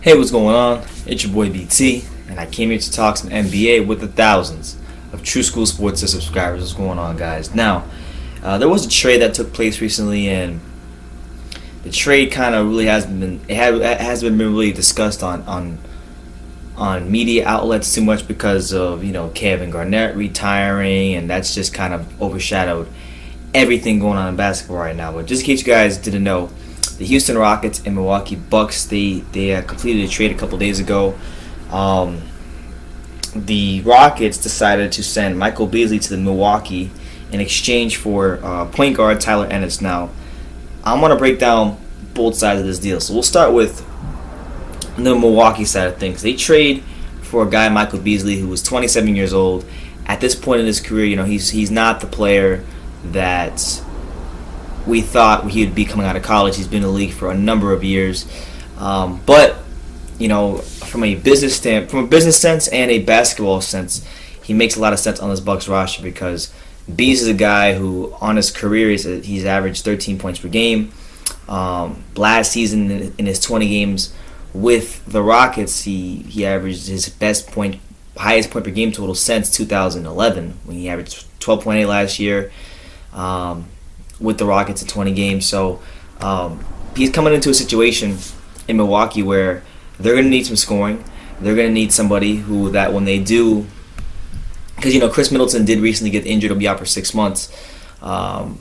Hey, what's going on? It's your boy BT, and I came here to talk some NBA with the thousands of True School Sports subscribers. What's going on, guys? Now, there was a trade that took place recently, and the trade kind of really hasn't been really discussed on media outlets too much because of Kevin Garnett retiring, and that's just kind of overshadowed everything going on in basketball right now. But just in case you guys didn't know, the Houston Rockets and Milwaukee Bucks, they completed a trade a couple days ago. The Rockets decided to send Michael Beasley to the Milwaukee in exchange for point guard Tyler Ennis. Now, I'm going to break down both sides of this deal. So we'll start with the Milwaukee side of things. They trade for a guy, Michael Beasley, who was 27 years old. At this point in his career, he's not the player that we thought he would be coming out of college. He's been in the league for a number of years, but from a business sense and a basketball sense, he makes a lot of sense on this Bucks roster because Beasley is a guy who, on his career, he's averaged 13 points per game. Last season, in his 20 games with the Rockets, he averaged his highest point per game total since 2011, when he averaged 12.8 last year. With the Rockets in 20 games. So he's coming into a situation in Milwaukee where they're going to need some scoring. They're going to need somebody that when they do, because Chris Middleton did recently get injured. He'll be out for 6 months, and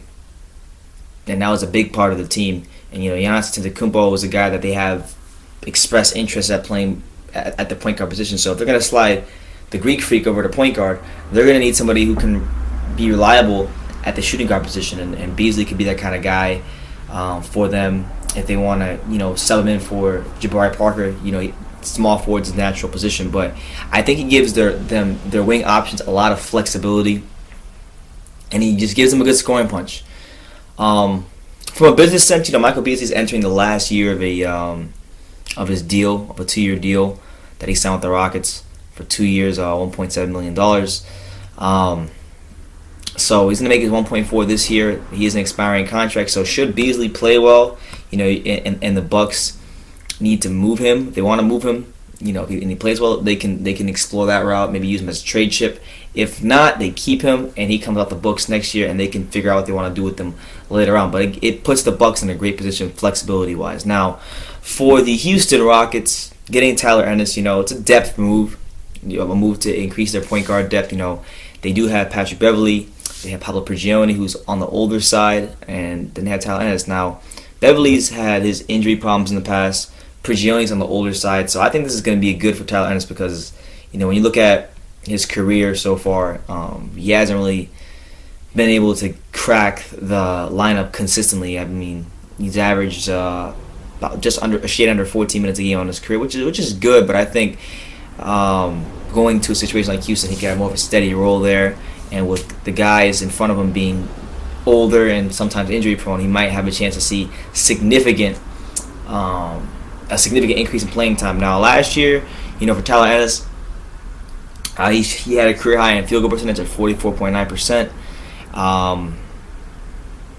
that was a big part of the team. And Giannis Antetokounmpo was a guy that they have expressed interest at playing at the point guard position. So if they're going to slide the Greek Freak over to point guard, they're going to need somebody who can be reliable at the shooting guard position, and Beasley could be that kind of guy for them if they want to, sub him in for Jabari Parker. Small forward's his natural position, but I think he gives their wing options a lot of flexibility, and he just gives them a good scoring punch. From a business sense, Michael Beasley's entering the last year of his deal, of a 2-year deal that he signed with the Rockets for 2 years, $1.7 million. So he's going to make his 1.4 this year. He is an expiring contract. So should Beasley play well, and the Bucks need to move him, if they want to move him, and he plays well, they can explore that route. Maybe use him as a trade chip. If not, they keep him and he comes off the books next year, and they can figure out what they want to do with him later on. But it puts the Bucks in a great position flexibility wise. Now, for the Houston Rockets, getting Tyler Ennis, it's a depth move. A move to increase their point guard depth. They do have Patrick Beverley. They have Pablo Prigioni, who's on the older side, and then they have Tyler Ennis. Now, Beverley's had his injury problems in the past. Prigioni's on the older side, so I think this is going to be good for Tyler Ennis because, when you look at his career so far, he hasn't really been able to crack the lineup consistently. I mean, he's averaged about just a shade under 14 minutes a game on his career, which is good, but I think going to a situation like Houston, he can have more of a steady role there. And with the guys in front of him being older and sometimes injury prone, he might have a chance to see a significant increase in playing time. Now, last year, for Tyler Ennis, he had a career high in field goal percentage at 44.9%.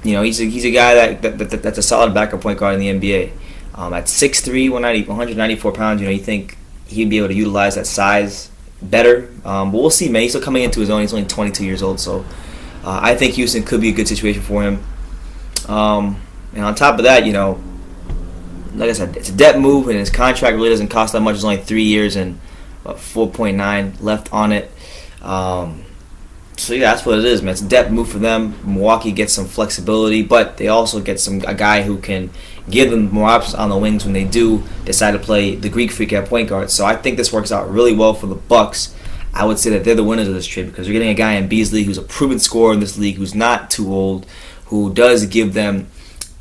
He's a guy that's a solid backup point guard in the NBA. At 6'3", 194 pounds, you think he'd be able to utilize that size better, but we'll see, man. He's still coming into his own. He's only 22 years old, so I think Houston could be a good situation for him. And on top of that, like I said, it's a depth move, and his contract really doesn't cost that much. It's only 3 years and 4.9 left on it. So yeah, that's what it is, man. It's a depth move for them. Milwaukee gets some flexibility, but they also get a guy who can give them more options on the wings when they do decide to play the Greek Freak at point guard. So I think this works out really well for the Bucks. I would say that they're the winners of this trade because they're getting a guy in Beasley who's a proven scorer in this league, who's not too old, who does give them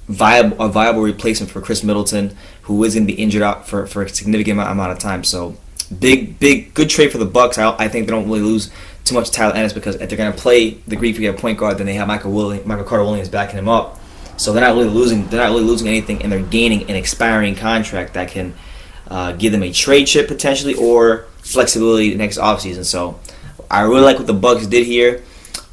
a viable replacement for Chris Middleton, who is going to be injured out for a significant amount of time. So good trade for the Bucks. I think they don't really lose too much Tyler Ennis because if they're going to play the Greek Freak at point guard, then they have Michael Carter-Williams backing him up. So they're not really losing anything, and they're gaining an expiring contract that can give them a trade chip potentially or flexibility next offseason. So I really like what the Bucks did here.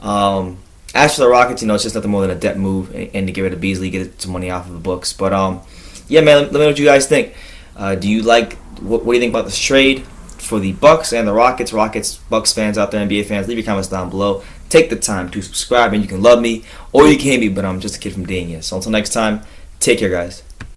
As for the Rockets, it's just nothing more than a depth move and to get rid of Beasley, get some money off of the books. But yeah, man, let me know what you guys think. Do you like What do you think about this trade for the Bucks and the Rockets? Bucks fans out there, NBA fans, leave your comments down below. Take the time to subscribe, and you can love me or you can hate me, but I'm just a kid from Dania. So until next time, take care, guys.